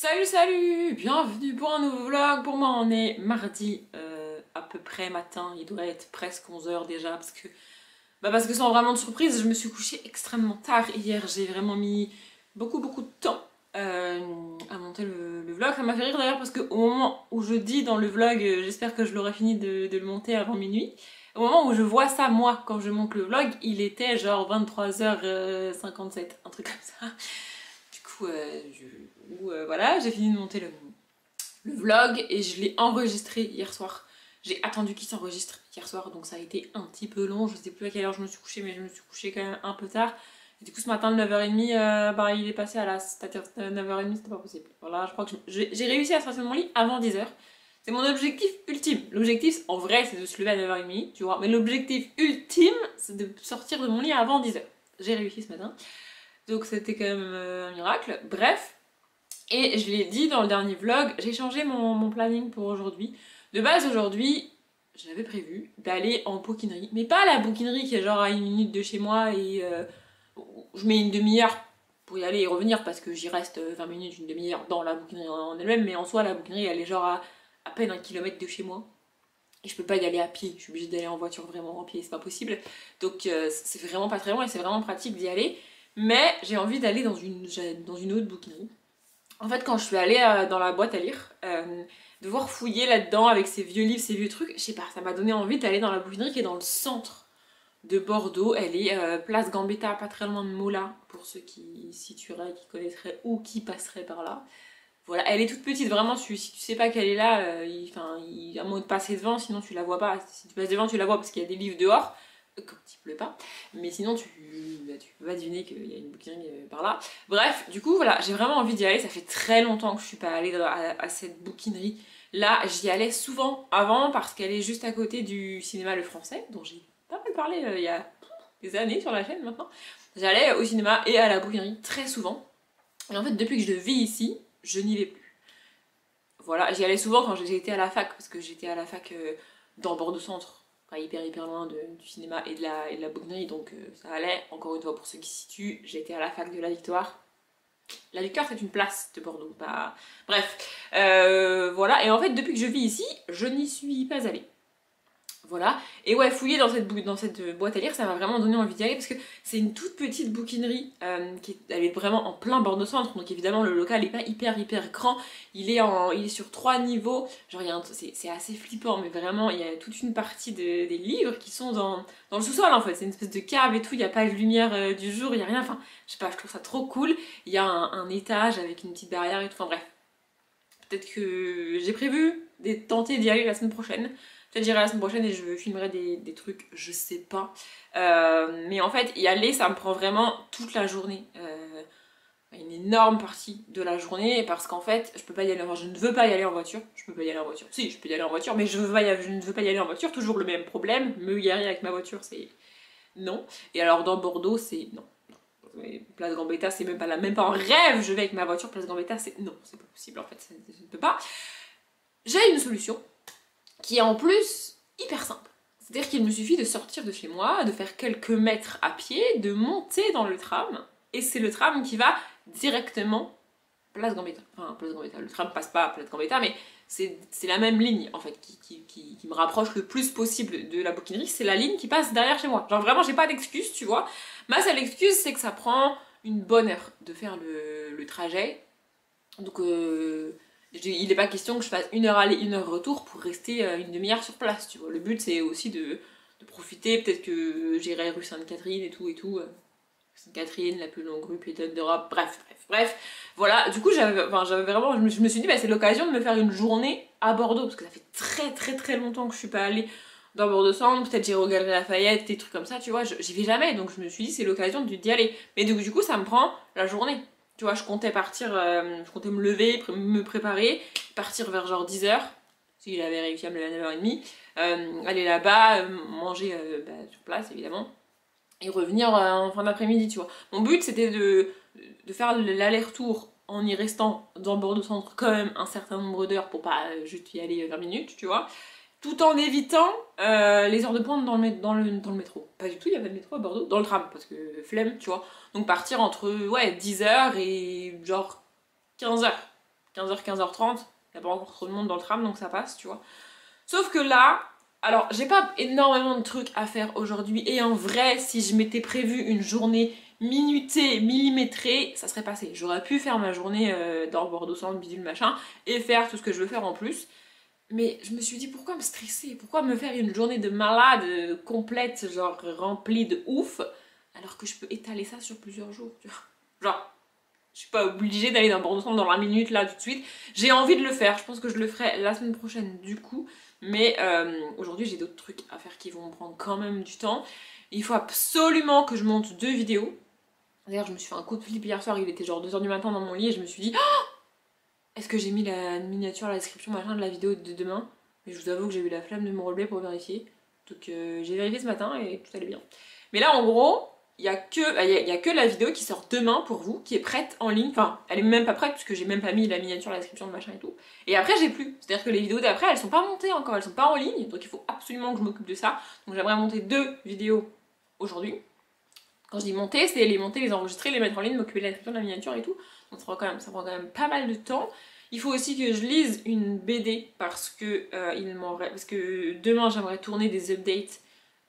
Salut, salut! Bienvenue pour un nouveau vlog. Pour moi, on est mardi à peu près matin. Il devrait être presque 11 h déjà parce que sans vraiment de surprise, je me suis couchée extrêmement tard hier. J'ai vraiment mis beaucoup de temps à monter le vlog. Ça m'a fait rire d'ailleurs parce qu'au moment où je dis dans le vlog, j'espère que je l'aurai fini de le monter avant minuit. Au moment où je vois ça, moi, quand je monte le vlog, il était genre 23h57, un truc comme ça. Du coup, voilà, j'ai fini de monter le vlog et je l'ai enregistré hier soir. J'ai attendu qu'il s'enregistre hier soir, donc ça a été un petit peu long. Je sais plus à quelle heure je me suis couchée, mais je me suis couchée quand même un peu tard. Et du coup, ce matin, de 9h30, il est passé à c'est-à-dire 9h30, c'était pas possible. Voilà, je crois que j'ai réussi à sortir de mon lit avant 10h. C'est mon objectif ultime. L'objectif, en vrai, c'est de se lever à 9h30, tu vois. Mais l'objectif ultime, c'est de sortir de mon lit avant 10h. J'ai réussi ce matin. Donc c'était quand même un miracle. Bref, et je l'ai dit dans le dernier vlog, j'ai changé mon planning pour aujourd'hui. De base, aujourd'hui, j'avais prévu d'aller en bouquinerie. Mais pas la bouquinerie qui est genre à 1 minute de chez moi et je mets une demi-heure pour y aller et revenir parce que j'y reste 20 minutes, une demi-heure dans la bouquinerie en elle-même. Mais en soi, la bouquinerie, elle est genre à peine 1 kilomètre de chez moi. Et je peux pas y aller à pied, je suis obligée d'aller en voiture vraiment en pied, c'est pas possible. Donc c'est vraiment pas très loin et c'est vraiment pratique d'y aller. Mais j'ai envie d'aller dans une autre bouquinerie. En fait, quand je suis allée dans la boîte à lire, devoir fouiller là-dedans avec ces vieux livres, ces vieux trucs, je sais pas, ça m'a donné envie d'aller dans la bouquinerie qui est dans le centre de Bordeaux. Elle est place Gambetta, pas très loin de Mola, pour ceux qui situeraient, qui connaîtraient ou qui passeraient par là. Voilà, elle est toute petite, vraiment, si tu sais pas qu'elle est là, à moins de passer devant, sinon tu la vois pas. Si tu passes devant, tu la vois parce qu'il y a des livres dehors, quand il pleut pas. Mais sinon, tu peux pas deviner qu'il y a une bouquinerie par là. Bref, du coup, voilà, j'ai vraiment envie d'y aller. Ça fait très longtemps que je suis pas allée à cette bouquinerie. Là, j'y allais souvent avant parce qu'elle est juste à côté du cinéma Le Français, dont j'ai pas mal parlé il y a des années sur la chaîne maintenant. J'allais au cinéma et à la bouquinerie très souvent. Et en fait, depuis que je vis ici, je n'y vais plus. Voilà, j'y allais souvent quand j'étais à la fac, parce que j'étais à la fac dans Bordeaux Centre, pas hyper loin du cinéma et de la bouquinerie, donc ça allait. Encore une fois, pour ceux qui se situent, j'étais à la fac de la Victoire. La Victoire, c'est une place de Bordeaux, pas... Bref, voilà, et en fait, depuis que je vis ici, je n'y suis pas allée. Voilà. Et ouais, fouiller dans cette boîte à lire, ça m'a vraiment donné envie d'y aller parce que c'est une toute petite bouquinerie elle est vraiment en plein bord de centre. Donc évidemment, le local est pas hyper grand. Il est sur 3 niveaux. Genre, c'est assez flippant, mais vraiment, il y a toute une partie des livres qui sont dans le sous-sol en fait. C'est une espèce de cave et tout. Il n'y a pas de lumière du jour, il n'y a rien. Enfin, je sais pas, je trouve ça trop cool. Il y a un étage avec une petite barrière et tout. Enfin bref. Peut-être que j'ai prévu de tenter d'y aller la semaine prochaine. Peut-être j'irai la semaine prochaine et je filmerai des trucs, je sais pas. Mais en fait, y aller, ça me prend vraiment toute la journée. Une énorme partie de la journée parce qu'en fait, je peux pas y aller. Enfin, je ne veux pas y aller en voiture. Je peux pas y aller en voiture. Si, je peux y aller en voiture, mais je ne veux pas y aller en voiture. Toujours le même problème. Me garer avec ma voiture, c'est non. Et alors dans Bordeaux, c'est non. Place Gambetta, c'est même pas en rêve. Je vais avec ma voiture. Place Gambetta, c'est non, c'est pas possible en fait. Je ne peux pas. J'ai une solution qui est en plus hyper simple. C'est-à-dire qu'il me suffit de sortir de chez moi, de faire quelques mètres à pied, de monter dans le tram, et c'est le tram qui va directement Place Gambetta. Enfin, Place Gambetta, le tram passe pas à Place Gambetta, mais c'est la même ligne en fait qui me rapproche le plus possible de la bouquinerie, c'est la ligne qui passe derrière chez moi. Genre vraiment, j'ai pas d'excuse, tu vois. Ma seule excuse, c'est que ça prend une bonne heure de faire le trajet. Donc, il n'est pas question que je fasse 1 heure aller, 1 heure retour pour rester une demi-heure sur place, tu vois. Le but, c'est aussi de profiter, peut-être que j'irai rue Sainte-Catherine et tout. Sainte-Catherine, la plus longue rue piétonne d'Europe, bref. Voilà, du coup, j'avais vraiment, je me suis dit, bah, c'est l'occasion de me faire une journée à Bordeaux, parce que ça fait très longtemps que je suis pas allée dans Bordeaux Centre, peut-être j'irai aux Galeries Lafayette, des trucs comme ça, tu vois, j'y vais jamais, donc je me suis dit, c'est l'occasion d'y aller. Mais du coup, ça me prend la journée. Tu vois, je comptais partir, je comptais me lever, me préparer, partir vers genre 10h, si j'avais réussi à me lever à 9h30, aller là-bas, manger sur place évidemment, et revenir en fin d'après-midi, tu vois. Mon but c'était de faire l'aller-retour en y restant dans Bordeaux Centre quand même un certain nombre d'heures pour pas juste y aller 20 minutes, tu vois, tout en évitant les heures de pointe dans le métro. Pas du tout, il y avait le métro à Bordeaux, dans le tram, parce que flemme, tu vois. Donc partir entre 10h et genre 15h. 15h, 15h30, il n'y a pas encore trop de monde dans le tram, donc ça passe, tu vois. Sauf que là, alors j'ai pas énormément de trucs à faire aujourd'hui, et en vrai, si je m'étais prévu une journée minutée, millimétrée, ça serait passé. J'aurais pu faire ma journée dans le Bordeaux Centre, bidule machin, et faire tout ce que je veux faire en plus. Mais je me suis dit, pourquoi me stresser? Pourquoi me faire une journée de malade complète, genre remplie de ouf, alors que je peux étaler ça sur plusieurs jours, tu vois. Genre, je suis pas obligée d'aller dans Bordeaux Centre dans la minute, là, tout de suite. J'ai envie de le faire, je pense que je le ferai la semaine prochaine, du coup. Mais aujourd'hui, j'ai d'autres trucs à faire qui vont me prendre quand même du temps. Il faut absolument que je monte 2 vidéos. D'ailleurs, je me suis fait un coup de flip hier soir, il était genre 2h du matin dans mon lit, et je me suis dit, est-ce que j'ai mis la miniature, la description machin de la vidéo de demain? Mais je vous avoue que j'ai eu la flemme de me relever pour vérifier. Donc j'ai vérifié ce matin et tout allait bien. Mais là en gros, il y a que la vidéo qui sort demain pour vous, qui est prête en ligne. Enfin, elle est même pas prête puisque j'ai même pas mis la miniature, la description, de machin et tout. Et après j'ai plus. C'est-à-dire que les vidéos d'après, elles sont pas montées encore, elles sont pas en ligne. Donc il faut absolument que je m'occupe de ça. Donc j'aimerais monter 2 vidéos aujourd'hui. Quand je dis monter, c'est les monter, les enregistrer, les mettre en ligne, m'occuper de la description, de la miniature et tout. Donc ça prend quand même pas mal de temps. Il faut aussi que je lise une BD parce que parce que demain j'aimerais tourner des updates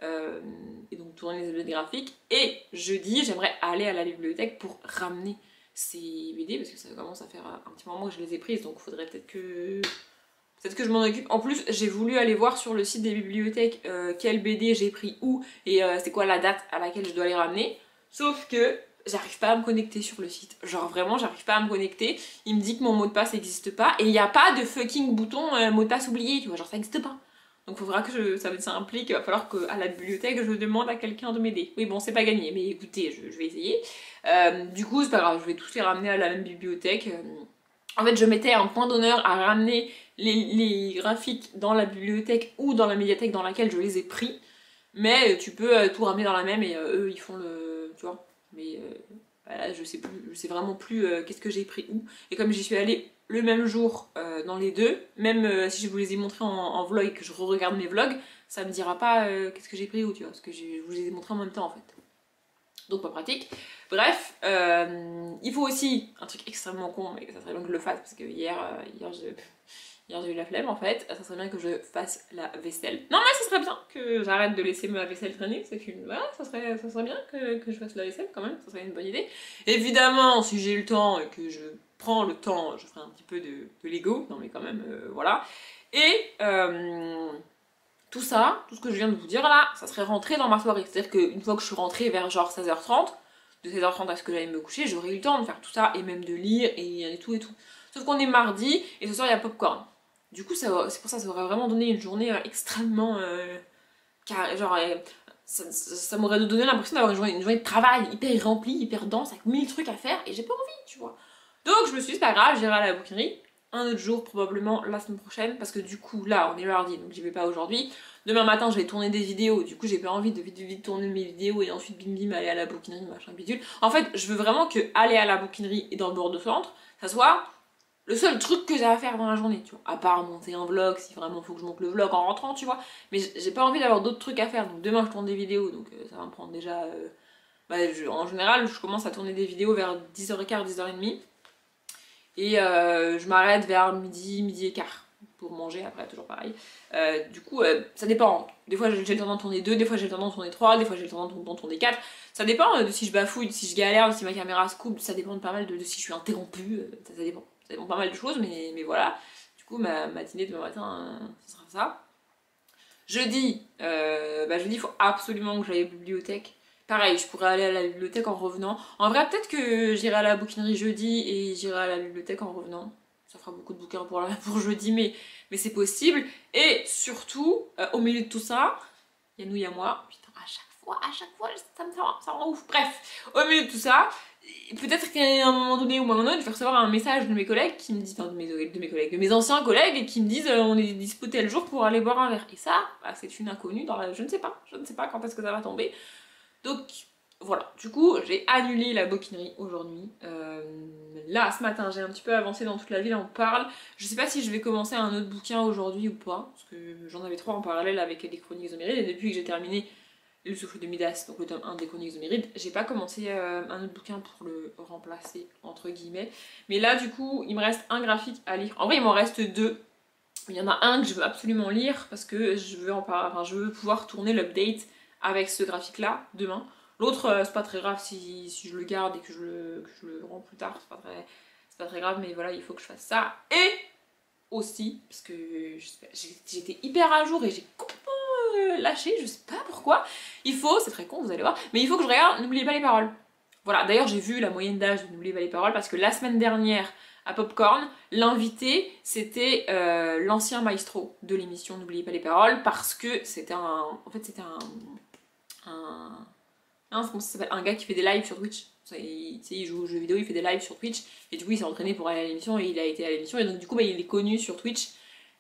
et donc tourner les updates graphiques. Et jeudi j'aimerais aller à la bibliothèque pour ramener ces BD parce que ça commence à faire un petit moment que je les ai prises, donc il faudrait peut-être que je m'en occupe. En plus, j'ai voulu aller voir sur le site des bibliothèques quelle BD j'ai pris où et c'est quoi la date à laquelle je dois les ramener. Sauf que j'arrive pas à me connecter sur le site. Genre vraiment, j'arrive pas à me connecter. Il me dit que mon mot de passe n'existe pas et il n'y a pas de fucking bouton mot de passe oublié, tu vois, genre ça n'existe pas. Donc il faudra que ça implique, il va falloir qu'à la bibliothèque je demande à quelqu'un de m'aider. Oui bon, c'est pas gagné, mais écoutez, je vais essayer. Du coup, c'est pas grave, je vais tous les ramener à la même bibliothèque. En fait, je mettais un point d'honneur à ramener les graphiques dans la bibliothèque ou dans la médiathèque dans laquelle je les ai pris. Mais tu peux tout ramener dans la même et eux ils font le... tu vois. Mais voilà, je sais vraiment plus qu'est-ce que j'ai pris où. Et comme j'y suis allée le même jour dans les deux, même si je vous les ai montrés en vlog et que je re-regarde mes vlogs, ça me dira pas qu'est-ce que j'ai pris où, tu vois. Parce que je vous les ai montrés en même temps en fait. Donc pas pratique. Bref, il faut aussi un truc extrêmement con, mais ça serait bien que je le fasse parce que hier j'ai eu la flemme en fait. Ça serait bien que je fasse la vaisselle. Non mais ça serait bien que j'arrête de laisser ma vaisselle traîner. C'est qu'une... Voilà, ça serait bien que je fasse la vaisselle quand même. Ça serait une bonne idée. Évidemment, si j'ai le temps et que je prends le temps, je ferai un petit peu de Lego. Non mais quand même, voilà. Et... tout ça, tout ce que je viens de vous dire là, ça serait rentré dans ma soirée. C'est-à-dire qu'une fois que je suis rentrée vers genre 16h30, de 16h30 à ce que j'allais me coucher, j'aurais eu le temps de faire tout ça et même de lire et tout et tout. Sauf qu'on est mardi et ce soir il y a popcorn. Du coup, c'est pour ça que ça aurait vraiment donné une journée extrêmement genre ça m'aurait donné l'impression d'avoir une journée de travail hyper remplie, hyper dense, avec 1000 trucs à faire et j'ai pas envie, tu vois. Donc je me suis dit, c'est pas grave, j'irai à la bouquinerie un autre jour, probablement la semaine prochaine, parce que du coup, là, on est mardi, donc j'y vais pas aujourd'hui. Demain matin, je vais tourner des vidéos, du coup, j'ai pas envie de vite tourner mes vidéos et ensuite bim bim aller à la bouquinerie, machin bidule. En fait, je veux vraiment que aller à la bouquinerie et dans le Bordeaux Centre, ça soit le seul truc que j'ai à faire dans la journée, tu vois. À part monter un vlog, si vraiment faut que je monte le vlog en rentrant, tu vois. Mais j'ai pas envie d'avoir d'autres trucs à faire, donc demain, je tourne des vidéos, donc ça va me prendre déjà... en général, je commence à tourner des vidéos vers 10h15, 10h30. Et je m'arrête vers midi et quart pour manger après, toujours pareil. Du coup, ça dépend. Des fois j'ai le temps d'en tourner 2, des fois j'ai le temps d'en tourner 3, des fois j'ai le temps d'en tourner 4. Ça dépend de si je bafouille, de si je galère, de si ma caméra se coupe, ça dépend de pas mal de si je suis interrompue, ça dépend. Ça dépend pas mal de choses, mais voilà. Du coup, ma matinée demain matin, ça sera ça. Jeudi, jeudi, il faut absolument que j'aille à la bibliothèque. Pareil, je pourrais aller à la bibliothèque en revenant. En vrai, peut-être que j'irai à la bouquinerie jeudi et j'irai à la bibliothèque en revenant. Ça fera beaucoup de bouquins pour jeudi, mais c'est possible. Et surtout, au milieu de tout ça, il y a nous, il y a moi. Putain, à chaque fois, ça me rend ouf. Bref, au milieu de tout ça, peut-être qu'à un moment donné ou à un autre, je vais recevoir un message de mes collègues qui me disent, enfin de mes collègues, de mes anciens collègues, et qui me disent on est dispo tel jour pour aller boire un verre. Et ça, c'est une inconnue dans la... Je ne sais pas quand est-ce que ça va tomber. Donc voilà, du coup j'ai annulé la bouquinerie aujourd'hui. Là ce matin j'ai un petit peu avancé dans toute la ville, on parle. Je sais pas si je vais commencer un autre bouquin aujourd'hui ou pas, parce que j'en avais 3 en parallèle avec les chroniques homérides et depuis que j'ai terminé Le souffle de Midas, donc le tome 1 des Chroniques de Méride. J'ai pas commencé un autre bouquin pour le remplacer, entre guillemets. Mais là, du coup, il me reste un graphique à lire. En vrai, il m'en reste deux. Il y en a un que je veux absolument lire parce que je veux je veux pouvoir tourner l'update avec ce graphique-là demain. L'autre, c'est pas très grave si je le garde et que je le rends plus tard. C'est pas très grave, mais voilà, il faut que je fasse ça. Et aussi, parce que j'étais hyper à jour et j'ai complètement lâché, je sais pas pourquoi. C'est très con, vous allez voir, mais il faut que je regarde N'oubliez pas les paroles. Voilà, d'ailleurs j'ai vu la moyenne d'âge de N'oubliez pas les paroles parce que la semaine dernière à Popcorn, l'invité c'était l'ancien maestro de l'émission N'oubliez pas les paroles parce que c'était comment ça s'appelle, un gars qui fait des lives sur Twitch. Il joue aux jeux vidéo, il fait des lives sur Twitch et du coup il s'est entraîné pour aller à l'émission et il a été à l'émission et donc du coup il est connu sur Twitch.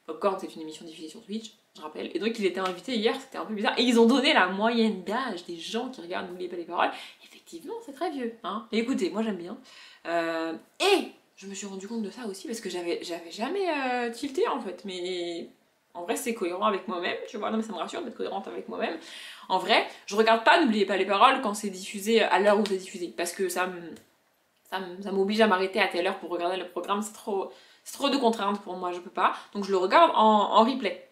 Popcorn c'est une émission diffusée sur Twitch, je rappelle, et donc il était invité hier, c'était un peu bizarre et ils ont donné la moyenne d'âge des gens qui regardent N'oubliez pas les paroles. Effectivement c'est très vieux, hein. Et écoutez, moi j'aime bien. Et je me suis rendu compte de ça aussi parce que j'avais jamais tilté en fait, mais en vrai c'est cohérent avec moi-même, tu vois, non mais ça me rassure d'être cohérente avec moi-même. En vrai, je regarde pas N'oubliez pas les paroles quand c'est diffusé à l'heure où c'est diffusé, parce que ça m'oblige à m'arrêter à telle heure pour regarder le programme, c'est trop de contraintes pour moi, je peux pas. Donc je le regarde en replay.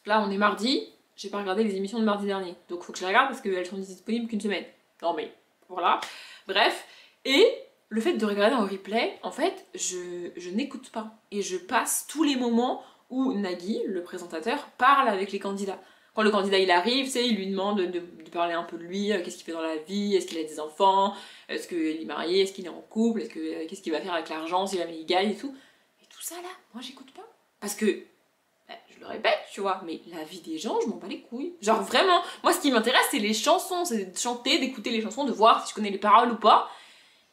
Là on est mardi, j'ai pas regardé les émissions de mardi dernier, donc faut que je les regarde parce qu'elles sont disponibles qu'une semaine. Non mais voilà, bref. Et le fait de regarder en replay, en fait, je n'écoute pas. Et je passe tous les moments où Nagui, le présentateur, parle avec les candidats. Quand le candidat il arrive, il lui demande de parler un peu de lui, qu'est-ce qu'il fait dans la vie, est-ce qu'il a des enfants, est-ce qu'il est marié, est-ce qu'il est en couple, qu'est-ce qu'il va faire avec l'argent, si jamais il gagne et tout. Et tout ça là, moi j'écoute pas. Parce que, je le répète, tu vois, mais la vie des gens, je m'en bats les couilles. Genre vraiment, moi ce qui m'intéresse c'est les chansons, c'est de chanter, d'écouter les chansons, de voir si je connais les paroles ou pas.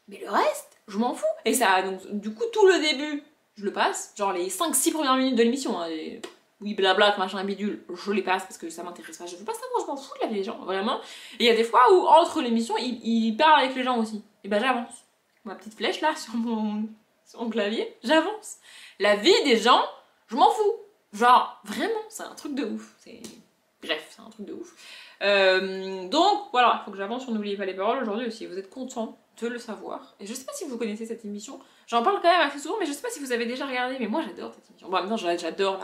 Mais le reste, je m'en fous. Et ça, donc, du coup, tout le début, je le passe. Genre les 5-6 premières minutes de l'émission. Hein, oui, blabla, machin, bidule, je les passe parce que ça m'intéresse pas. Je veux pas savoir, je m'en fous de la vie des gens, vraiment. Et il y a des fois où, entre l'émission, il parle avec les gens aussi. Et ben j'avance. Ma petite flèche là, sur mon clavier, j'avance. La vie des gens, je m'en fous. Genre, vraiment, c'est un truc de ouf. Bref, c'est un truc de ouf. Donc voilà, il faut que j'avance sur N'oubliez pas les paroles aujourd'hui aussi. Vous êtes contents de le savoir. Et je sais pas si vous connaissez cette émission. J'en parle quand même assez souvent, mais je sais pas si vous avez déjà regardé. Mais moi j'adore cette émission. Bon, maintenant j'adore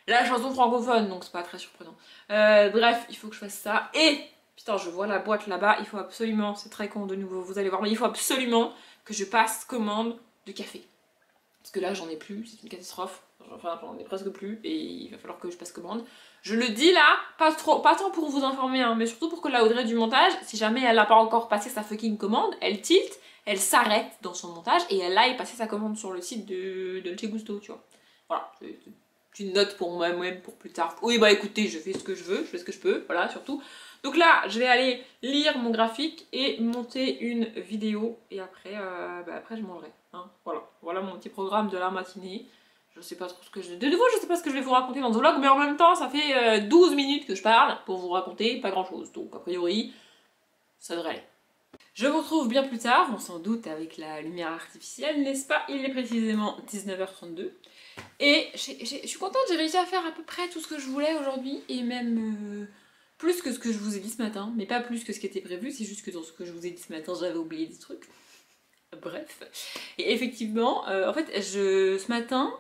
la chanson francophone, donc c'est pas très surprenant. Bref, il faut que je fasse ça. Et putain, je vois la boîte là-bas. Il faut absolument, c'est très con de nouveau, vous allez voir, mais il faut absolument que je passe commande de café. Parce que là j'en ai plus, c'est une catastrophe. Enfin, j'en ai presque plus et il va falloir que je passe commande. Je le dis là, pas tant pour vous informer, hein, mais surtout pour que la Audrey du montage, si jamais elle n'a pas encore passé sa fucking commande, elle tilte, elle s'arrête dans son montage et elle aille passer sa commande sur le site de Dolce Gusto, tu vois. Voilà, c'est une note pour moi-même pour plus tard. Oui, bah écoutez, je fais ce que je veux, je fais ce que je peux, voilà, surtout. Donc là, je vais aller lire mon graphique et monter une vidéo et après, après je mangerai. Hein. Voilà mon petit programme de la matinée. Je sais pas trop ce que je... De nouveau, je sais pas ce que je vais vous raconter dans ce vlog, mais en même temps, ça fait 12 minutes que je parle pour vous raconter pas grand chose. Donc, a priori, ça devrait aller. Je vous retrouve bien plus tard, on s'en doute avec la lumière artificielle, n'est-ce pas? Il est précisément 19h32. Et je suis contente, j'ai réussi à faire à peu près tout ce que je voulais aujourd'hui, et même plus que ce que je vous ai dit ce matin, mais pas plus que ce qui était prévu, c'est juste que dans ce que je vous ai dit ce matin, j'avais oublié des trucs. Bref. Et effectivement, en fait, ce matin...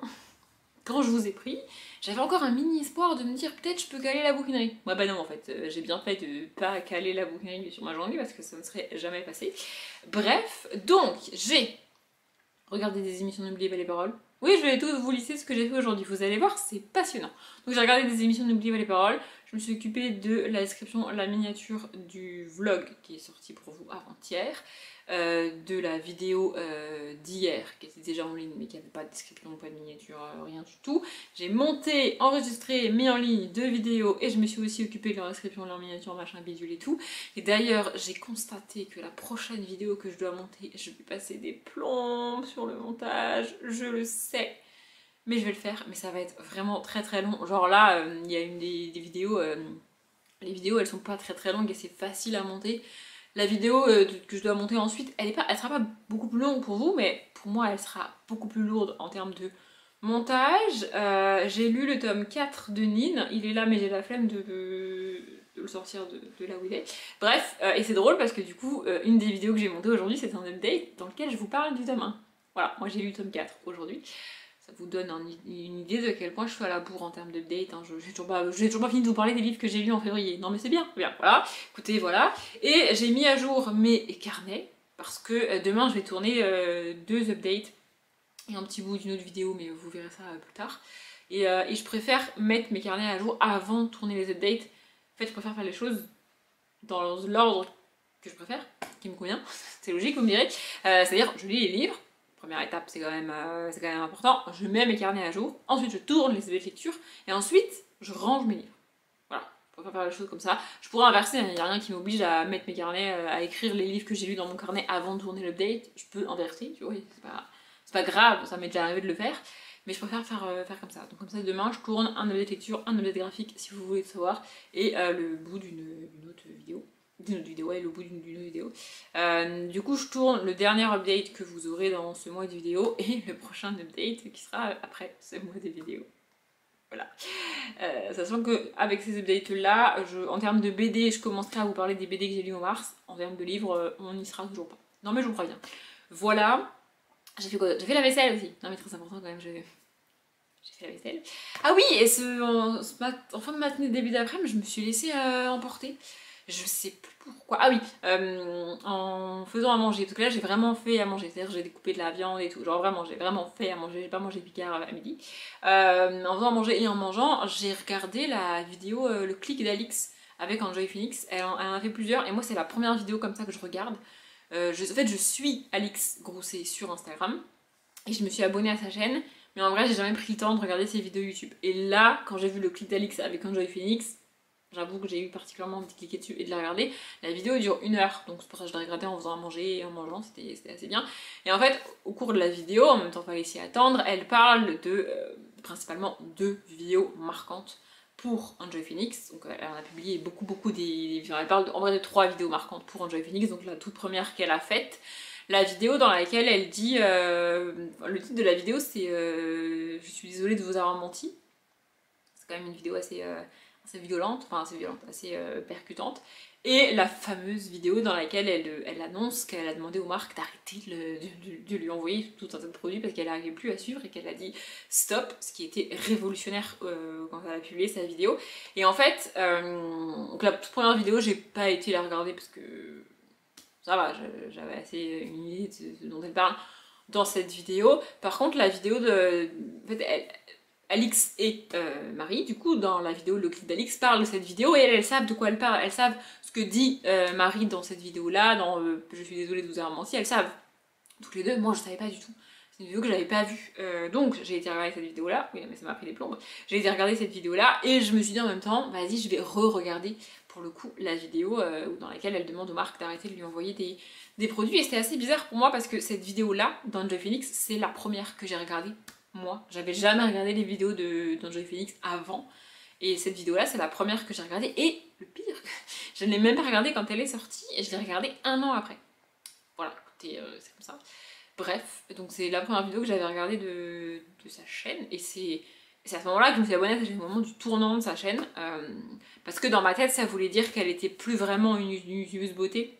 Quand je vous ai pris, j'avais encore un mini espoir de me dire peut-être je peux caler la bouquinerie. Ouais bah non en fait, j'ai bien fait de pas caler la bouquinerie sur ma journée parce que ça ne serait jamais passé. Bref, donc j'ai regardé des émissions N'oubliez pas les paroles. Oui, je vais tout vous lister ce que j'ai fait aujourd'hui, vous allez voir, c'est passionnant. Donc j'ai regardé des émissions N'oubliez pas les paroles, je me suis occupée de la description, la miniature du vlog qui est sorti pour vous avant-hier. De la vidéo d'hier qui était déjà en ligne mais qui n'avait pas de description, pas de miniature, rien du tout. J'ai monté, enregistré, mis en ligne 2 vidéos et je me suis aussi occupée de leur description, leur miniature, machin bidule et tout. Et d'ailleurs j'ai constaté que la prochaine vidéo que je dois monter, je vais passer des plombes sur le montage, je le sais. Mais je vais le faire, mais ça va être vraiment très très long. Genre là, il y a une des vidéos, les vidéos elles sont pas très longues et c'est facile à monter. La vidéo que je dois monter ensuite, elle sera pas beaucoup plus longue pour vous, mais pour moi elle sera beaucoup plus lourde en termes de montage. J'ai lu le tome 4 de Nin, il est là mais j'ai la flemme de le sortir de là où il est. Bref, et c'est drôle parce que du coup, une des vidéos que j'ai montées aujourd'hui, c'est un update dans lequel je vous parle du tome 1. Voilà, moi j'ai lu le tome 4 aujourd'hui. Ça vous donne une idée de quel point je suis à la bourre en termes d'update. Hein. J'ai toujours pas fini de vous parler des livres que j'ai lus en février. Non mais c'est bien, voilà. Écoutez, voilà. Et j'ai mis à jour mes carnets, parce que demain je vais tourner 2 updates et un petit bout d'une autre vidéo, mais vous verrez ça plus tard. Et je préfère mettre mes carnets à jour avant de tourner les updates. En fait, je préfère faire les choses dans l'ordre que je préfère, qui me convient. C'est logique, vous me direz. C'est-à-dire, je lis les livres. Première étape, c'est quand même important. Je mets mes carnets à jour. Ensuite, je tourne les updates lecture. Et ensuite, je range mes livres. Voilà, je préfère faire les choses comme ça. Je pourrais inverser, il n'y a rien qui m'oblige à mettre mes carnets, à écrire les livres que j'ai lus dans mon carnet avant de tourner l'update. Je peux inverser, tu vois, c'est pas grave, ça m'est déjà arrivé de le faire. Mais je préfère faire comme ça. Donc comme ça, demain, je tourne un update lecture, un update graphique, si vous voulez le savoir, et le bout d'une autre vidéo. Ouais, le bout d'une autre vidéo. Du coup, je tourne le dernier update que vous aurez dans ce mois de vidéo, et le prochain update qui sera après ce mois de vidéo. Voilà. Sachant qu'avec ces updates-là, en termes de BD, je commencerai à vous parler des BD que j'ai lus en mars. En termes de livres, on n'y sera toujours pas. Non mais je vous préviens. Voilà. J'ai fait quoi? J'ai fait la vaisselle aussi. Non mais très important quand même, j'ai fait la vaisselle. Ah oui, et en fin de matinée, début d'après-midi, je me suis laissée emporter. Je sais plus pourquoi. Ah oui, en faisant à manger. Parce que là, j'ai vraiment fait à manger. C'est-à-dire j'ai découpé de la viande et tout. Genre vraiment, j'ai vraiment fait à manger. J'ai pas mangé Picard à midi. En faisant à manger et en mangeant, j'ai regardé la vidéo Le clic d'Alix avec Enjoy Phoenix. Elle en a fait plusieurs. Et moi, c'est la première vidéo comme ça que je regarde. En fait, je suis Alix Grousset sur Instagram. Et je me suis abonnée à sa chaîne. Mais en vrai, j'ai jamais pris le temps de regarder ses vidéos YouTube. Et là, quand j'ai vu le clip d'Alix avec Enjoy Phoenix, j'avoue que j'ai eu particulièrement envie de cliquer dessus et de la regarder. La vidéo dure 1 heure, donc c'est pour ça que je l'ai regardée en faisant à manger et en mangeant, c'était assez bien. Et en fait, au cours de la vidéo, en même temps qu'il fallait s'y attendre, elle parle de principalement 2 vidéos marquantes pour Enjoy Phoenix. Donc elle en a publié beaucoup des... Elle parle en vrai de 3 vidéos marquantes pour Enjoy Phoenix, donc la toute première qu'elle a faite. La vidéo dans laquelle elle dit... le titre de la vidéo c'est je suis désolée de vous avoir menti. C'est quand même une vidéo assez violente, assez percutante. Et la fameuse vidéo dans laquelle elle annonce qu'elle a demandé aux marques d'arrêter de lui envoyer tout un tas de produits parce qu'elle n'arrivait plus à suivre et qu'elle a dit stop, ce qui était révolutionnaire quand elle a publié sa vidéo. Et en fait, donc la toute première vidéo, j'ai pas été la regarder parce que ça va, j'avais assez une idée de ce dont elle parle dans cette vidéo. Par contre, la vidéo de... En fait, Alix et Marie, du coup, dans la vidéo, le clip d'Alix parle de cette vidéo et elles savent de quoi elle parle. Elles savent ce que dit Marie dans cette vidéo-là, dans Je suis désolée de vous avoir menti, elles savent. Toutes les deux, moi je savais pas du tout. C'est une vidéo que j'avais pas vue. Donc j'ai été regarder cette vidéo-là, oui, mais ça m'a pris des plombes. J'ai été regarder cette vidéo-là et je me suis dit en même temps, vas-y, je vais re-regarder pour le coup la vidéo dans laquelle elle demande aux marques d'arrêter de lui envoyer des produits. Et c'était assez bizarre pour moi parce que cette vidéo-là, d'Enjoy Phoenix, c'est la première que j'ai regardée. Moi, j'avais jamais regardé les vidéos d'Enjoy Phoenix avant. Et cette vidéo-là, c'est la première que j'ai regardée. Et le pire, je ne l'ai même pas regardée quand elle est sortie et je l'ai regardée 1 an après. Voilà, écoutez, c'est comme ça. Bref, donc c'est la première vidéo que j'avais regardée de sa chaîne. Et c'est à ce moment-là que je me suis abonnée à sa chaîne, au moment du tournant de sa chaîne. Parce que dans ma tête, ça voulait dire qu'elle était plus vraiment une youtubeuse beauté.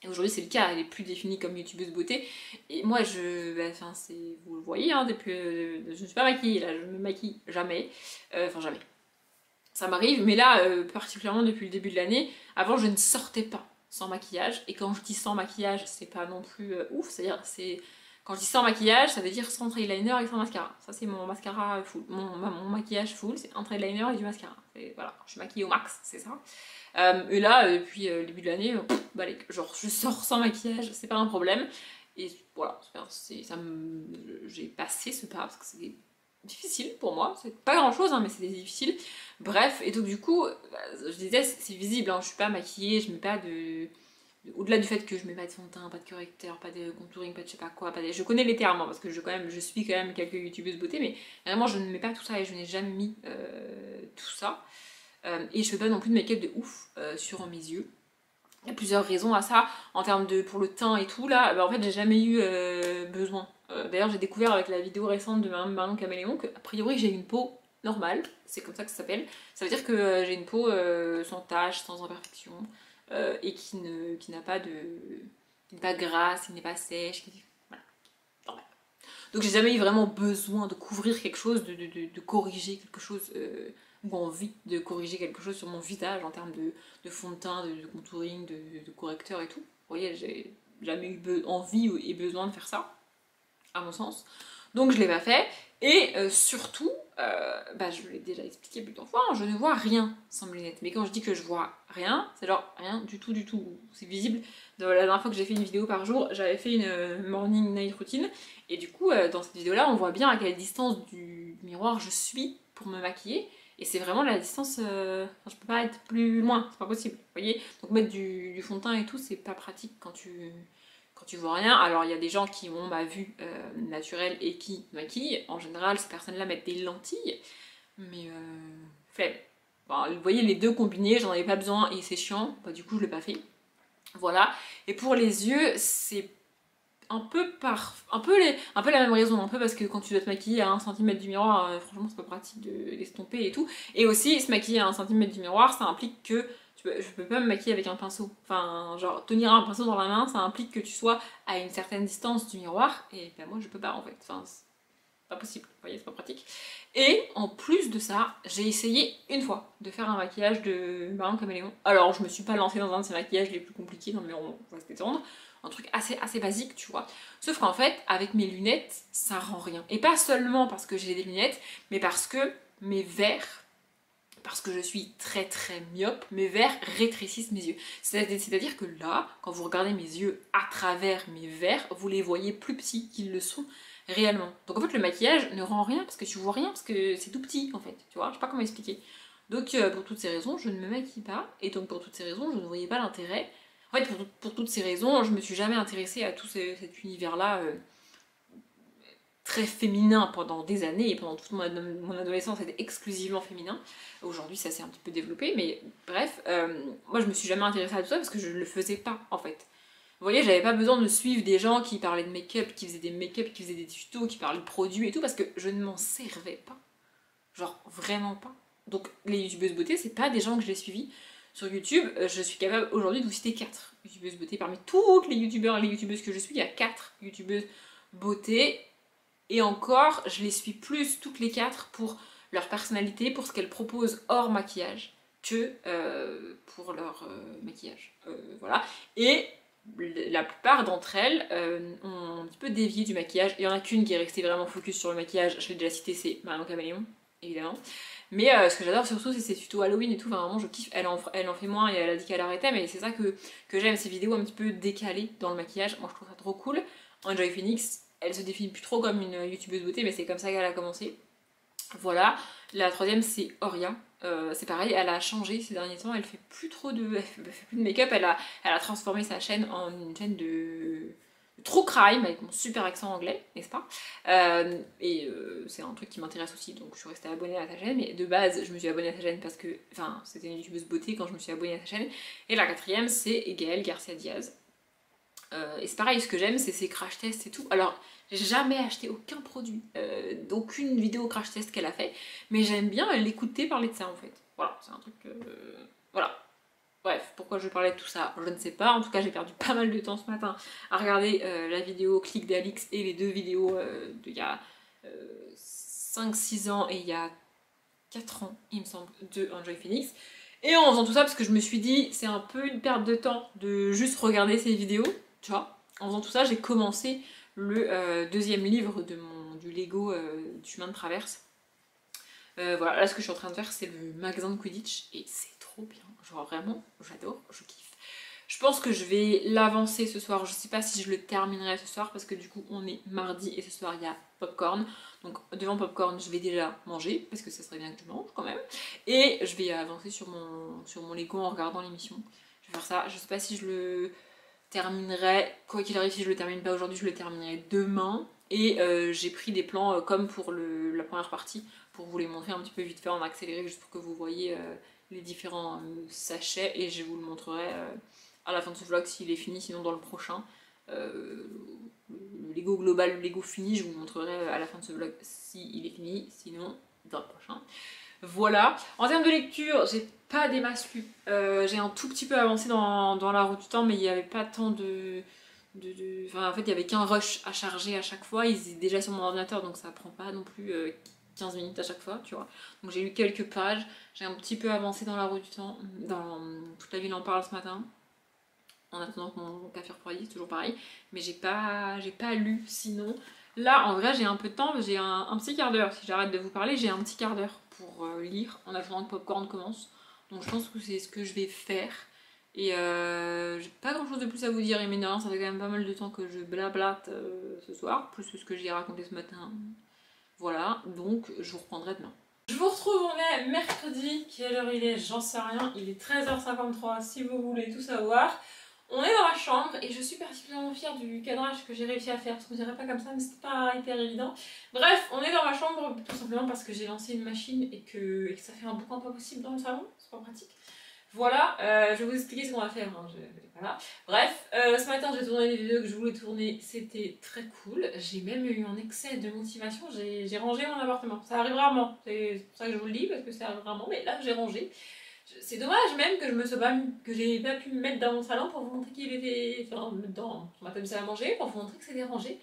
Et aujourd'hui c'est le cas, elle est plus définie comme youtubeuse beauté. Et moi vous le voyez, hein, depuis, je ne suis pas maquillée là, je me maquille jamais. Enfin jamais. Ça m'arrive, mais là, particulièrement depuis le début de l'année, avant je ne sortais pas sans maquillage. Et quand je dis sans maquillage, c'est pas non plus ouf, c'est-à-dire quand je dis sans maquillage, ça veut dire sans eyeliner et sans mascara. Ça c'est mon mascara full, mon maquillage full, c'est un eyeliner et du mascara. Voilà, je suis maquillée au max, c'est ça. Et là, depuis le début de l'année, genre je sors sans maquillage, c'est pas un problème. Et voilà, j'ai passé ce pas parce que c'est difficile pour moi. C'est pas grand chose, hein, mais c'était difficile. Bref, et donc du coup, je disais, c'est visible, hein, je suis pas maquillée, je mets pas de... Au-delà du fait que je mets pas de fond de teint, pas de correcteur, pas de contouring, pas de je sais pas quoi, je connais les termes, hein, parce que je suis quand même quelques youtubeuses beauté, mais vraiment je ne mets pas tout ça et je n'ai jamais mis tout ça. Et je fais pas non plus de make-up de ouf sur mes yeux. Il y a plusieurs raisons à ça, en termes de pour le teint et tout, là, en fait j'ai jamais eu besoin. D'ailleurs j'ai découvert avec la vidéo récente de Manon Caméléon que a priori j'ai une peau normale, c'est comme ça que ça s'appelle. Ça veut dire que j'ai une peau sans taches, sans imperfection, et qui n'a pas de... qui n'est pas grasse, qui n'est pas sèche, voilà, normal. Donc j'ai jamais eu vraiment besoin de couvrir quelque chose, de corriger quelque chose, ou envie de corriger quelque chose sur mon visage en termes de fond de teint, de contouring, de correcteur et tout. Vous voyez, j'ai jamais eu envie et besoin de faire ça, à mon sens. Donc je l'ai pas fait. Et surtout, je l'ai déjà expliqué plusieurs fois, hein, je ne vois rien sans mes lunettes. Mais quand je dis que je vois rien, c'est genre rien du tout du tout. C'est visible. La dernière fois que j'ai fait une vidéo par jour, j'avais fait une morning night routine. Et du coup, dans cette vidéo-là, on voit bien à quelle distance du miroir je suis pour me maquiller. Et c'est vraiment la distance... je peux pas être plus loin, c'est pas possible. Vous voyez? Donc mettre du fond de teint et tout, c'est pas pratique quand tu vois rien. Alors il y a des gens qui ont ma vue naturelle et qui maquillent. En général, ces personnes-là mettent des lentilles. Mais flemme. Bon, vous voyez, les deux combinés, j'en avais pas besoin et c'est chiant. Bah, du coup, je l'ai pas fait. Voilà. Et pour les yeux, c'est un peu la même raison, un peu parce que quand tu dois te maquiller à 1 cm du miroir, franchement c'est pas pratique de l'estomper et tout. Et aussi se maquiller à 1 cm du miroir, ça implique que je peux pas me maquiller avec un pinceau. Enfin, genre tenir un pinceau dans la main, ça implique que tu sois à une certaine distance du miroir, et ben moi je peux pas en fait. Enfin, c'est pas possible, vous voyez, c'est pas pratique. Et en plus de ça, j'ai essayé une fois de faire un maquillage de Marion Caméléon. Alors je me suis pas lancée dans un de ces maquillages les plus compliqués, non mais on va se détendre. Un truc assez basique, tu vois. Sauf qu'en fait, avec mes lunettes, ça rend rien. Et pas seulement parce que j'ai des lunettes, mais parce que mes verres, parce que je suis très myope, mes verres rétrécissent mes yeux. C'est-à-dire que là, quand vous regardez mes yeux à travers mes verres, vous les voyez plus petits qu'ils le sont réellement. Donc en fait, le maquillage ne rend rien parce que tu vois rien, parce que c'est tout petit en fait, tu vois. Je sais pas comment expliquer. Donc pour toutes ces raisons, je ne me maquille pas, et donc pour toutes ces raisons, je ne voyais pas l'intérêt. En fait, pour toutes ces raisons, je me suis jamais intéressée à tout cet univers-là très féminin pendant des années, et pendant toute mon adolescence, c'était exclusivement féminin. Aujourd'hui, ça s'est un petit peu développé, mais bref, moi je me suis jamais intéressée à tout ça parce que je ne le faisais pas, en fait. Vous voyez, j'avais pas besoin de suivre des gens qui parlaient de make-up, qui faisaient des make-up, qui faisaient des tutos, qui parlaient de produits et tout, parce que je ne m'en servais pas. Genre, vraiment pas. Donc, les youtubeuses beauté, c'est pas des gens que j'ai suivis. Sur YouTube, je suis capable aujourd'hui de vous citer 4 youtubeuses beauté. Parmi toutes les youtubeurs et les youtubeuses que je suis, il y a 4 youtubeuses beauté. Et encore, je les suis plus toutes les 4 pour leur personnalité, pour ce qu'elles proposent hors maquillage, que pour leur maquillage. Voilà. Et la plupart d'entre elles ont un petit peu dévié du maquillage. Il y en a qu'une qui est restée vraiment focus sur le maquillage, je l'ai déjà cité, c'est Marion Caméléon, évidemment. Mais ce que j'adore surtout, c'est ses tutos Halloween et tout. Enfin, vraiment, je kiffe. Elle en fait moins et elle a dit qu'elle arrêtait, mais c'est ça que j'aime, ces vidéos un petit peu décalées dans le maquillage. Moi, je trouve ça trop cool. Enjoy Phoenix, elle se définit plus trop comme une youtubeuse beauté, mais c'est comme ça qu'elle a commencé. Voilà. La troisième, c'est Oria. C'est pareil, elle a changé ces derniers temps. Elle fait plus trop elle fait plus de make-up. Elle a transformé sa chaîne en une chaîne de true crime avec mon super accent anglais, n'est-ce pas? C'est un truc qui m'intéresse aussi, donc je suis restée abonnée à sa chaîne. Mais de base, je me suis abonnée à sa chaîne parce que, enfin, c'était une youtubeuse beauté quand je me suis abonnée à sa chaîne. Et la quatrième, c'est Gaëlle Garcia Diaz. Et c'est pareil, ce que j'aime, c'est ses crash tests et tout. Alors, j'ai jamais acheté aucun produit, d'aucune vidéo crash test qu'elle a fait, mais j'aime bien l'écouter parler de ça en fait. Voilà, c'est un truc. Voilà. Bref, pourquoi je parlais de tout ça, je ne sais pas. En tout cas, j'ai perdu pas mal de temps ce matin à regarder la vidéo Click d'Alix et les deux vidéos d'il y a 5-6 ans et il y a 4 ans, il me semble, de Enjoy Phoenix. Et en faisant tout ça, parce que je me suis dit, c'est un peu une perte de temps de juste regarder ces vidéos, tu vois. En faisant tout ça, j'ai commencé le deuxième livre du Lego du chemin de traverse. Voilà, là ce que je suis en train de faire, c'est le magasin de Quidditch, et c'est trop bien. Genre vraiment, j'adore, je kiffe. Je pense que je vais l'avancer ce soir. Je sais pas si je le terminerai ce soir parce que du coup on est mardi et ce soir il y a popcorn. Donc devant popcorn je vais déjà manger parce que ça serait bien que je mange quand même. Et je vais avancer sur mon Lego en regardant l'émission. Je vais faire ça. Je sais pas si je le terminerai. Quoi qu'il arrive, si je le termine pas aujourd'hui, je le terminerai demain. Et j'ai pris des plans comme pour la première partie pour vous les montrer un petit peu vite fait en accéléré juste pour que vous voyez les différents sachets et je vous le montrerai à la fin de ce vlog s'il est fini, sinon dans le prochain. Le Lego global, le Lego fini, je vous le montrerai à la fin de ce vlog s'il est fini, sinon dans le prochain. Voilà. En termes de lecture, j'ai pas des masses lues. J'ai un tout petit peu avancé dans la roue du temps, mais il n'y avait pas tant Enfin, en fait, il n'y avait qu'un rush à charger à chaque fois. Ils étaient déjà sur mon ordinateur, donc ça prend pas non plus 15 minutes à chaque fois, tu vois. Donc j'ai lu quelques pages. J'ai un petit peu avancé dans la roue du temps. Dans Toute la ville en parle ce matin. En attendant que mon café refroidisse, toujours pareil. Mais j'ai pas lu sinon. Là, en vrai, j'ai un peu de temps. J'ai un petit quart d'heure. Si j'arrête de vous parler, j'ai un petit quart d'heure pour lire en attendant que Popcorn commence. Donc je pense que c'est ce que je vais faire. Et j'ai pas grand chose de plus à vous dire, et mine de rien, ça fait quand même pas mal de temps que je blablate ce soir, plus que ce que j'ai raconté ce matin. Voilà, donc je vous reprendrai demain. Je vous retrouve, on est mercredi, quelle heure il est, j'en sais rien, il est 13h53 si vous voulez tout savoir. On est dans la chambre et je suis particulièrement fière du cadrage que j'ai réussi à faire, parce qu'on dirait pas comme ça, mais c'était pas hyper évident. Bref, on est dans ma chambre tout simplement parce que j'ai lancé une machine et que ça fait un boucan pas possible dans le salon, c'est pas pratique. Voilà, je vais vous expliquer ce qu'on va faire. Hein. Voilà. Bref, ce matin j'ai tourné les vidéos que je voulais tourner, c'était très cool. J'ai même eu un excès de motivation, j'ai rangé mon appartement. Ça arrive rarement, c'est pour ça que je vous le dis, parce que ça arrive rarement, mais là j'ai rangé. C'est dommage même que j'ai pas pu me mettre dans mon salon pour vous montrer qu'il était... Enfin, dans ma table de salle à manger, pour vous montrer que c'était rangé.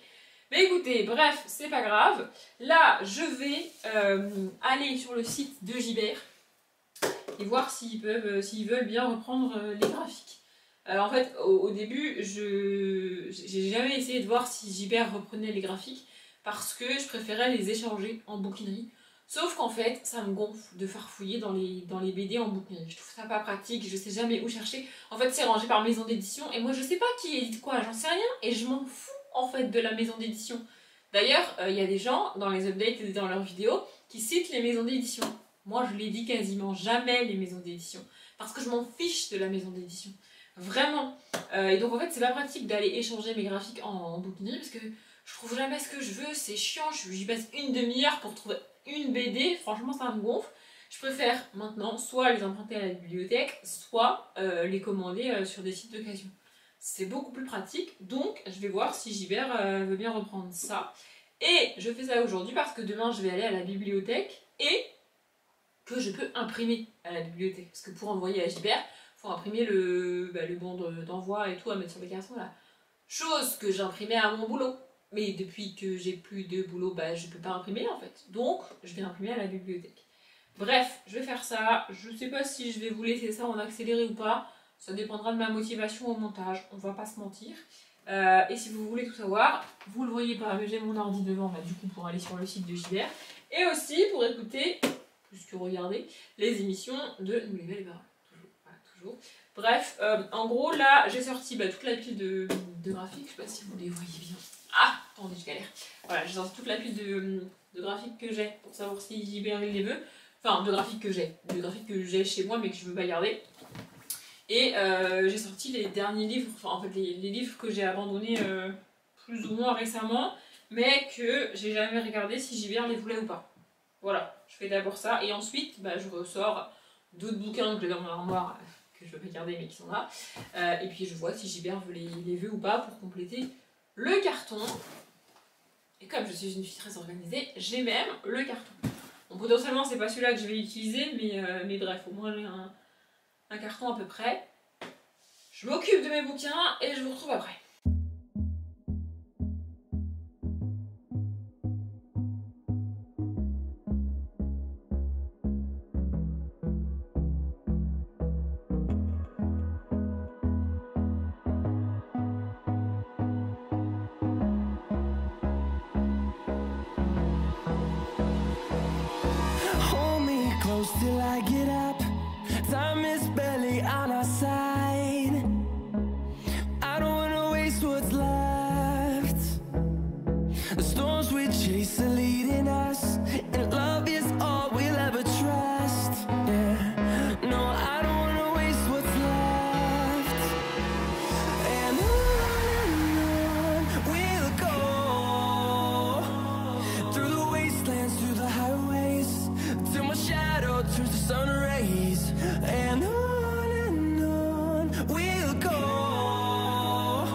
Mais écoutez, bref, c'est pas grave. Là, je vais aller sur le site de Gibert et voir s'ils veulent bien reprendre les graphiques. En fait, au début, j'ai jamais essayé de voir si Gibert reprenait les graphiques parce que je préférais les échanger en bouquinerie. Sauf qu'en fait, ça me gonfle de farfouiller dans les BD en bouquinerie. Je trouve ça pas pratique, je sais jamais où chercher. En fait, c'est rangé par maison d'édition et moi je sais pas qui édite quoi, j'en sais rien et je m'en fous en fait de la maison d'édition. D'ailleurs, il y a des gens dans les updates et dans leurs vidéos qui citent les maisons d'édition. Moi, je les dis quasiment jamais, les maisons d'édition. Parce que je m'en fiche de la maison d'édition. Vraiment. Et donc, en fait, c'est pas pratique d'aller échanger mes graphiques en bouquinerie. Parce que je trouve jamais ce que je veux. C'est chiant. J'y passe une demi-heure pour trouver une BD. Franchement, ça me gonfle. Je préfère maintenant soit les emprunter à la bibliothèque, soit les commander sur des sites d'occasion. C'est beaucoup plus pratique. Donc, je vais voir si Gibert veut bien reprendre ça. Et je fais ça aujourd'hui parce que demain, je vais aller à la bibliothèque et que je peux imprimer à la bibliothèque. Parce que pour envoyer à Gibert, il faut imprimer le bon d'envoi et tout à mettre sur les cartons là. Chose que j'imprimais à mon boulot. Mais depuis que j'ai plus de boulot, je peux pas imprimer en fait. Donc, je vais imprimer à la bibliothèque. Bref, je vais faire ça. Je sais pas si je vais vous laisser ça en accéléré ou pas. Ça dépendra de ma motivation au montage, on va pas se mentir. Et si vous voulez tout savoir, vous le voyez pas, mais j'ai mon ordi devant là, du coup pour aller sur le site de Gibert. Et aussi pour écouter, plus que regarder, les émissions de Nous les belles paroles. Toujours, voilà, toujours. Bref, en gros là j'ai sorti toute la pile de graphiques, je sais pas si vous les voyez bien. Ah, attendez, je galère. Voilà, j'ai sorti toute la pile de graphiques que j'ai pour savoir si Gibert il les veut. Enfin, de graphiques que j'ai chez moi mais que je veux pas garder. Et j'ai sorti les derniers livres, enfin en fait les livres que j'ai abandonnés plus ou moins récemment, mais que j'ai jamais regardé si Gibert les voulait ou pas. Voilà, je fais d'abord ça, et ensuite je ressors d'autres bouquins que j'ai dans mon armoire, que je veux pas garder mais qui sont là, et puis je vois si Gibert les veut ou pas pour compléter le carton. Et comme je suis une fille très organisée, j'ai même le carton. Bon, potentiellement c'est pas celui-là que je vais utiliser, mais bref, au moins j'ai un carton à peu près. Je m'occupe de mes bouquins et je vous retrouve après. Hold me close till I get up. Time is barely on our side. I don't wanna waste what's left. The storms we chase are leading us, and love is all we'll ever trust. Yeah, no, I don't wanna waste what's left. And on we'll go, through the wastelands, through the highways, till my shadow turns to sun rays. And on we'll go,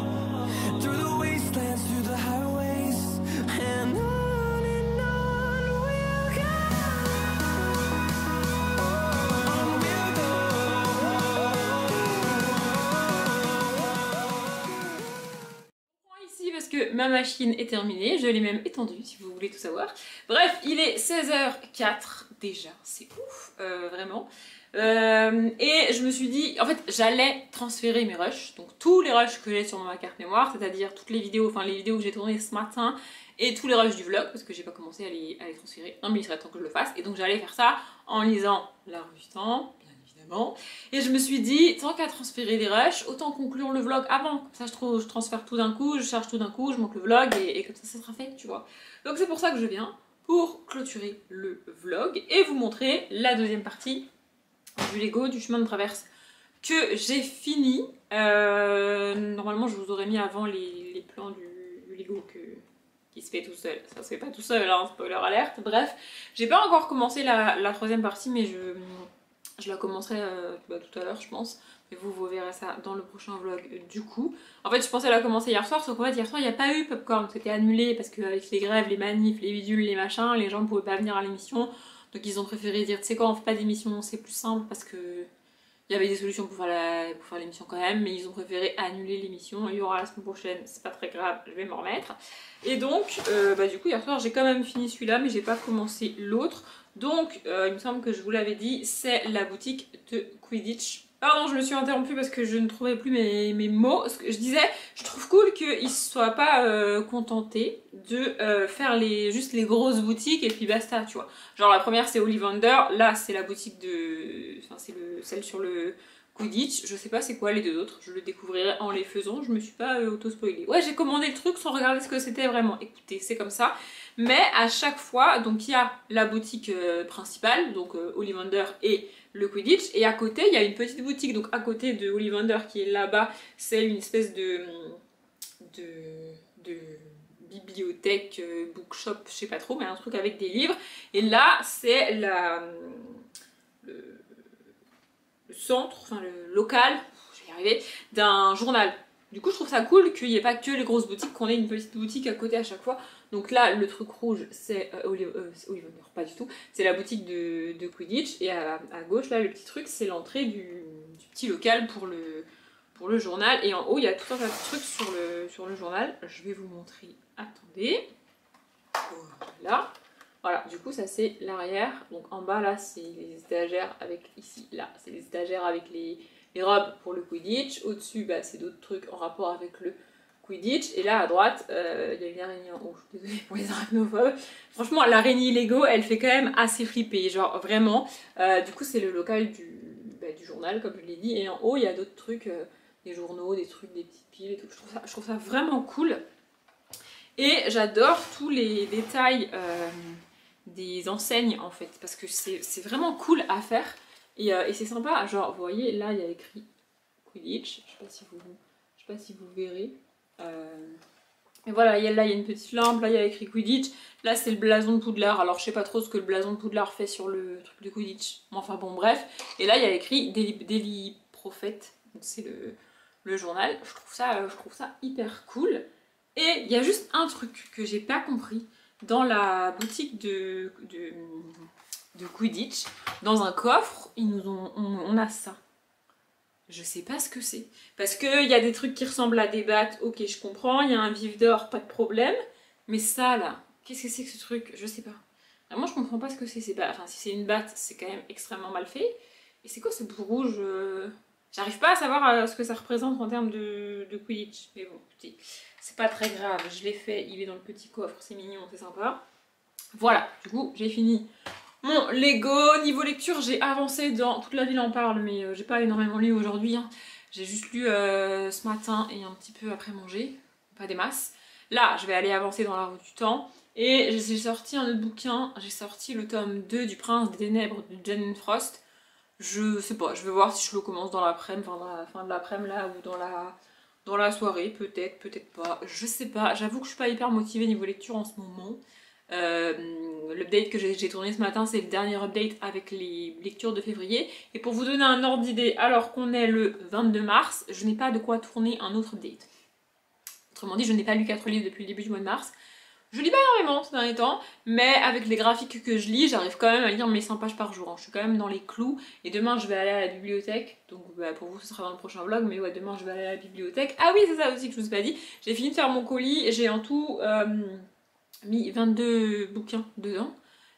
through the wastelands, through the highways, and on we'll go. que ma machine est terminée, je l'ai même étendue si vous voulez tout savoir. Bref, il est 16h04 déjà, c'est ouf, vraiment. Et je me suis dit, en fait j'allais transférer mes rushs, donc tous les rushs que j'ai sur ma carte mémoire, c'est-à-dire toutes les vidéos, enfin les vidéos que j'ai tournées ce matin et tous les rushs du vlog, parce que j'ai pas commencé à les transférer, non mais il serait temps que je le fasse, et donc j'allais faire ça en lisant la revue du temps, bien évidemment, et je me suis dit, tant qu'à transférer les rushs, autant conclure le vlog avant, comme ça je transfère tout d'un coup, je charge tout d'un coup, je monte le vlog, et comme ça sera fait, tu vois. Donc c'est pour ça que je viens, pour clôturer le vlog, et vous montrer la deuxième partie du Lego, du chemin de traverse que j'ai fini. Normalement je vous aurais mis avant les plans du Lego qui se fait tout seul. Ça se fait pas tout seul, hein, spoiler alerte. Bref, j'ai pas encore commencé la troisième partie, mais je la commencerai tout à l'heure je pense. Mais vous verrez ça dans le prochain vlog du coup. En fait je pensais la commencer hier soir, sauf qu'en fait hier soir il n'y a pas eu Popcorn, c'était annulé parce qu'avec les grèves, les manifs, les bidules, les machins, les gens ne pouvaient pas venir à l'émission. Donc ils ont préféré dire, tu sais quoi, on fait pas d'émission, c'est plus simple parce que il y avait des solutions pour faire l'émission quand même, mais ils ont préféré annuler l'émission. Il y aura la semaine prochaine, c'est pas très grave, je vais m'en remettre. Et donc, du coup, hier soir, j'ai quand même fini celui-là, mais j'ai pas commencé l'autre. Donc, il me semble que je vous l'avais dit, c'est la boutique de Quidditch. Pardon, je me suis interrompue parce que je ne trouvais plus mes mots. Ce que je disais, je trouve cool qu'ils ne soient pas contentés de faire juste les grosses boutiques et puis basta, tu vois. Genre la première c'est Ollivander, là c'est la boutique de... Enfin c'est celle sur le Quidditch, je sais pas c'est quoi les deux autres, je le découvrirai en les faisant, je me suis pas auto-spoilée. Ouais, j'ai commandé le truc sans regarder ce que c'était vraiment, écoutez, c'est comme ça. Mais à chaque fois, donc il y a la boutique principale, donc Ollivander et le Quidditch, et à côté il y a une petite boutique, donc à côté de Ollivander qui est là-bas, c'est une espèce de bibliothèque, bookshop, je sais pas trop, mais un truc avec des livres, et là c'est le centre, enfin le local, je vais y arriver, d'un journal. Du coup je trouve ça cool qu'il n'y ait pas que les grosses boutiques, qu'on ait une petite boutique à côté à chaque fois. Donc là le truc rouge c'est Ollivander, pas du tout, c'est la boutique de Quidditch, et à gauche là le petit truc c'est l'entrée du petit local pour le journal, et en haut il y a tout un tas de trucs sur le journal. Je vais vous montrer, attendez, voilà. Voilà, du coup ça c'est l'arrière, donc en bas là c'est les étagères avec, ici, là c'est les étagères avec les robes pour le Quidditch, au-dessus bah, c'est d'autres trucs en rapport avec le Quidditch, et là à droite il y a une araignée en haut, je suis désolée pour les arachnophobes. Franchement l'araignée Lego elle fait quand même assez flipper, genre vraiment. Du coup c'est le local du journal comme je l'ai dit, et en haut il y a d'autres trucs, des journaux, des trucs, des petites piles et tout, je trouve ça vraiment cool. Et j'adore tous les détails des enseignes en fait, parce que c'est vraiment cool à faire, et c'est sympa. Genre vous voyez là il y a écrit Quidditch, je sais pas si vous verrez, et voilà, là il y a une petite lampe, là il y a écrit Quidditch, là c'est le blason de Poudlard, alors je sais pas trop ce que le blason de Poudlard fait sur le truc de Quidditch, enfin bon bref, et là il y a écrit Daily Prophet, donc c'est le journal. Je trouve ça hyper cool. Et il y a juste un truc que j'ai pas compris dans la boutique de Quidditch. Dans un coffre, on a ça. Je sais pas ce que c'est. Parce qu'il y a des trucs qui ressemblent à des battes, ok je comprends. Il y a un vif d'or, pas de problème. Mais ça là, qu'est-ce que c'est que ce truc? Je sais pas. Vraiment je comprends pas ce que c'est. Enfin si c'est une batte, c'est quand même extrêmement mal fait. Et c'est quoi ce bout rouge? J'arrive pas à savoir ce que ça représente en termes de Quidditch. Mais bon, écoutez, c'est pas très grave, je l'ai fait, il est dans le petit coffre, c'est mignon, c'est sympa. Voilà, du coup, j'ai fini mon Lego. Niveau lecture, j'ai avancé dans... Toute la ville en parle, mais j'ai pas énormément lu aujourd'hui. Hein. J'ai juste lu ce matin et un petit peu après manger, pas des masses. Là, je vais aller avancer dans la route du temps. Et j'ai sorti un autre bouquin, j'ai sorti le tome 2 du Prince des Ténèbres de Jane Frost. Je sais pas, je vais voir si je le commence dans l'après-midi, enfin dans la fin de l'après-midi là, ou dans la soirée, peut-être, peut-être pas, je sais pas. J'avoue que je suis pas hyper motivée niveau lecture en ce moment. L'update que j'ai tourné ce matin, c'est le dernier update avec les lectures de février. Et pour vous donner un ordre d'idée, alors qu'on est le 22 mars, je n'ai pas de quoi tourner un autre update. Autrement dit, je n'ai pas lu 4 livres depuis le début du mois de mars. Je lis pas énormément ces derniers temps, mais avec les graphiques que je lis, j'arrive quand même à lire mes 100 pages par jour. Hein. Je suis quand même dans les clous. Et demain, je vais aller à la bibliothèque. Donc bah, pour vous, ce sera dans le prochain vlog. Mais ouais, demain, je vais aller à la bibliothèque. Ah oui, c'est ça aussi que je vous ai pas dit. J'ai fini de faire mon colis. J'ai en tout mis 22 bouquins dedans.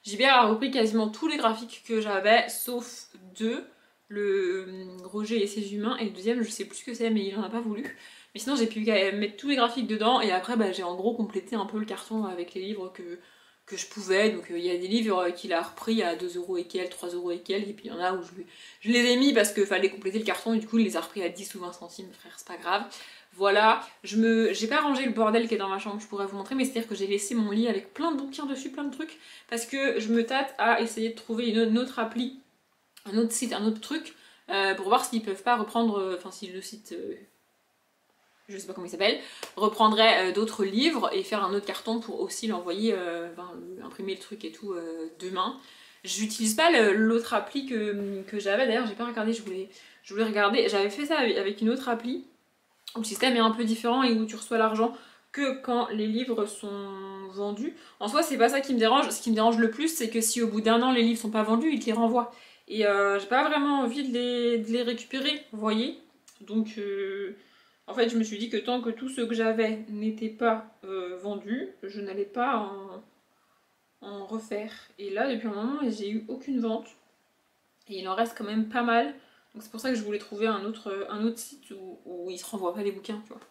JBR a repris quasiment tous les graphiques que j'avais, sauf deux. Le Roger et ses humains. Et le deuxième, je sais plus ce que c'est, mais il en a pas voulu. Mais sinon j'ai pu mettre tous les graphiques dedans et après bah, j'ai en gros complété un peu le carton avec les livres que je pouvais. Donc il y a des livres qu'il a repris à 2€ et quelques, 3€ et quelques, et puis il y en a où je les ai mis parce qu'il fallait compléter le carton et du coup il les a repris à 10 ou 20 centimes, frère, c'est pas grave. Voilà, j'ai pas rangé le bordel qui est dans ma chambre, je pourrais vous montrer, mais c'est-à-dire que j'ai laissé mon lit avec plein de bouquins dessus, plein de trucs, parce que je me tâte à essayer de trouver une autre appli, un autre site, un autre truc, pour voir s'ils peuvent pas reprendre, enfin si le site... je sais pas comment il s'appelle, reprendrait d'autres livres et faire un autre carton pour aussi l'envoyer, imprimer le truc et tout demain. J'utilise pas l'autre appli que j'avais, d'ailleurs j'ai pas regardé, je voulais regarder, j'avais fait ça avec une autre appli, où le système est un peu différent et où tu reçois l'argent que quand les livres sont vendus. En soi c'est pas ça qui me dérange, ce qui me dérange le plus c'est que si au bout d'un an les livres sont pas vendus, ils te les renvoient. Et j'ai pas vraiment envie de les récupérer, vous voyez. Donc... en fait, je me suis dit que tant que tout ce que j'avais n'était pas vendu, je n'allais pas en refaire. Et là, depuis un moment, j'ai eu aucune vente. Et il en reste quand même pas mal. Donc c'est pour ça que je voulais trouver un autre site où il se renvoie pas les bouquins, tu vois.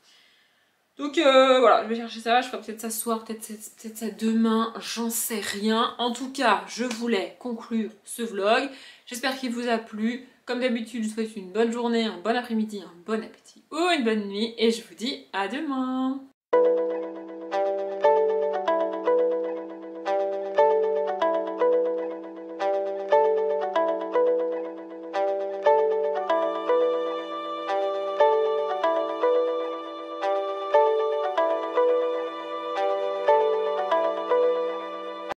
Donc voilà, je vais chercher ça, je ferai peut-être ça ce soir, peut-être ça demain, j'en sais rien. En tout cas, je voulais conclure ce vlog. J'espère qu'il vous a plu. Comme d'habitude, je vous souhaite une bonne journée, un bon après-midi, un bon appétit ou une bonne nuit. Et je vous dis à demain!